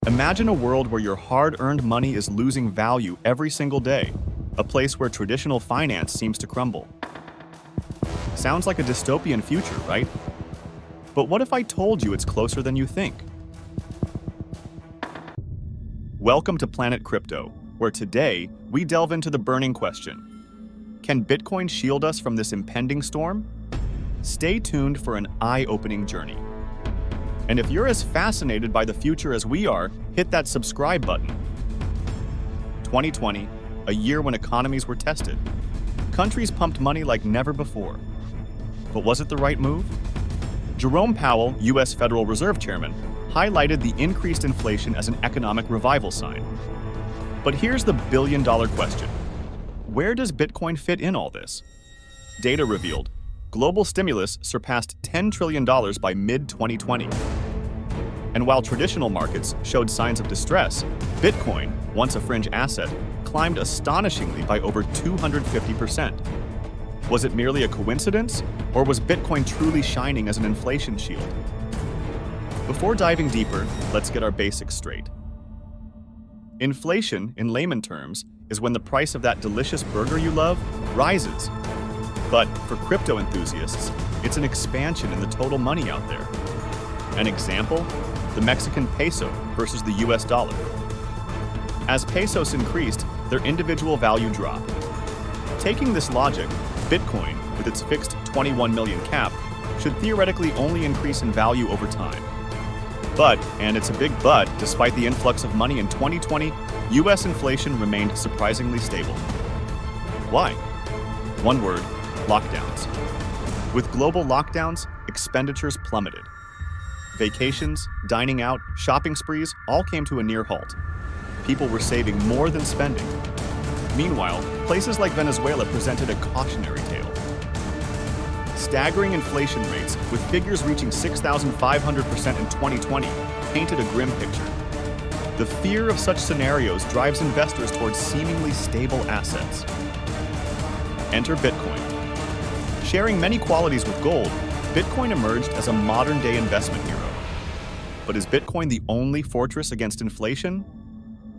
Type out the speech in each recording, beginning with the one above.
Imagine a world where your hard-earned money is losing value every single day, a place where traditional finance seems to crumble. Sounds like a dystopian future, right? But what if I told you it's closer than you think? Welcome to Planet Crypto, where today we delve into the burning question: can Bitcoin shield us from this impending storm? Stay tuned for an eye-opening journey. And if you're as fascinated by the future as we are, hit that subscribe button. 2020, a year when economies were tested. Countries pumped money like never before. But was it the right move? Jerome Powell, U.S. Federal Reserve Chairman, highlighted the increased inflation as an economic revival sign. But here's the billion-dollar question: where does Bitcoin fit in all this? Data revealed global stimulus surpassed $10 trillion by mid-2020. And while traditional markets showed signs of distress, Bitcoin, once a fringe asset, climbed astonishingly by over 250%. Was it merely a coincidence, or was Bitcoin truly shining as an inflation shield? Before diving deeper, let's get our basics straight. Inflation, in layman terms, is when the price of that delicious burger you love rises. But for crypto enthusiasts, it's an expansion in the total money out there. An example? The Mexican peso versus the US dollar. As pesos increased, their individual value dropped. Taking this logic, Bitcoin, with its fixed 21 million cap, should theoretically only increase in value over time. But, and it's a big but, despite the influx of money in 2020, US inflation remained surprisingly stable. Why? One word: lockdowns. With global lockdowns, expenditures plummeted. Vacations, dining out, shopping sprees all came to a near halt. People were saving more than spending. Meanwhile, places like Venezuela presented a cautionary tale. Staggering inflation rates, with figures reaching 6,500% in 2020, painted a grim picture. The fear of such scenarios drives investors towards seemingly stable assets. Enter Bitcoin. Sharing many qualities with gold, Bitcoin emerged as a modern-day investment hero. But is Bitcoin the only fortress against inflation?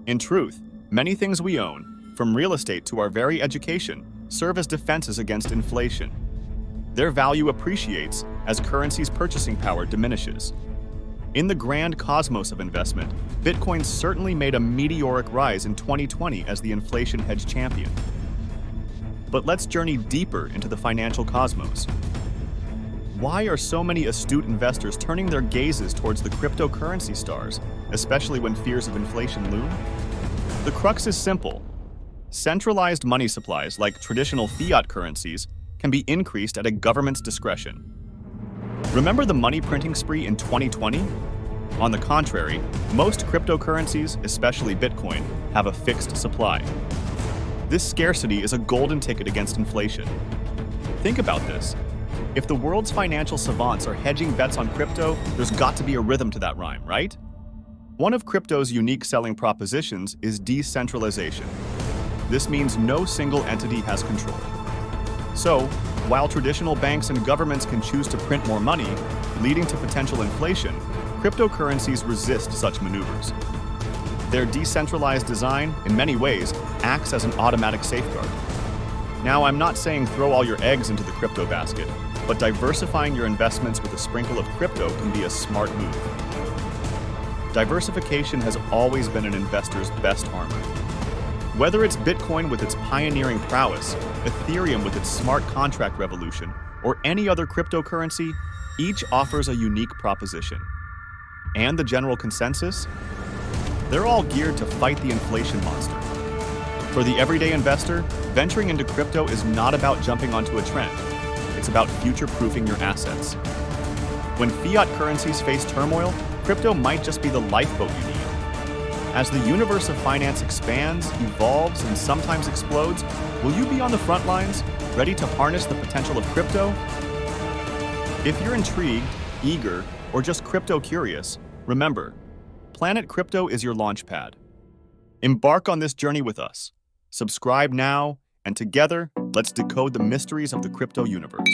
In truth, many things we own, from real estate to our very education, serve as defenses against inflation. Their value appreciates as currency's purchasing power diminishes. In the grand cosmos of investment, Bitcoin certainly made a meteoric rise in 2020 as the inflation hedge champion. But let's journey deeper into the financial cosmos. Why are so many astute investors turning their gazes towards the cryptocurrency stars, especially when fears of inflation loom? The crux is simple. Centralized money supplies, like traditional fiat currencies, can be increased at a government's discretion. Remember the money printing spree in 2020? On the contrary, most cryptocurrencies, especially Bitcoin, have a fixed supply. This scarcity is a golden ticket against inflation. Think about this. If the world's financial savants are hedging bets on crypto, there's got to be a rhythm to that rhyme, right? One of crypto's unique selling propositions is decentralization. This means no single entity has control. So, while traditional banks and governments can choose to print more money, leading to potential inflation, cryptocurrencies resist such maneuvers. Their decentralized design, in many ways, acts as an automatic safeguard. Now, I'm not saying throw all your eggs into the crypto basket, but diversifying your investments with a sprinkle of crypto can be a smart move. Diversification has always been an investor's best armor. Whether it's Bitcoin with its pioneering prowess, Ethereum with its smart contract revolution, or any other cryptocurrency, each offers a unique proposition. And the general consensus? They're all geared to fight the inflation monster. For the everyday investor, venturing into crypto is not about jumping onto a trend. It's about future-proofing your assets. When fiat currencies face turmoil, crypto might just be the lifeboat you need. As the universe of finance expands, evolves, and sometimes explodes, will you be on the front lines, ready to harness the potential of crypto? If you're intrigued, eager, or just crypto-curious, remember, Planet Crypto is your launchpad. Embark on this journey with us. Subscribe now, and together, let's decode the mysteries of the crypto universe.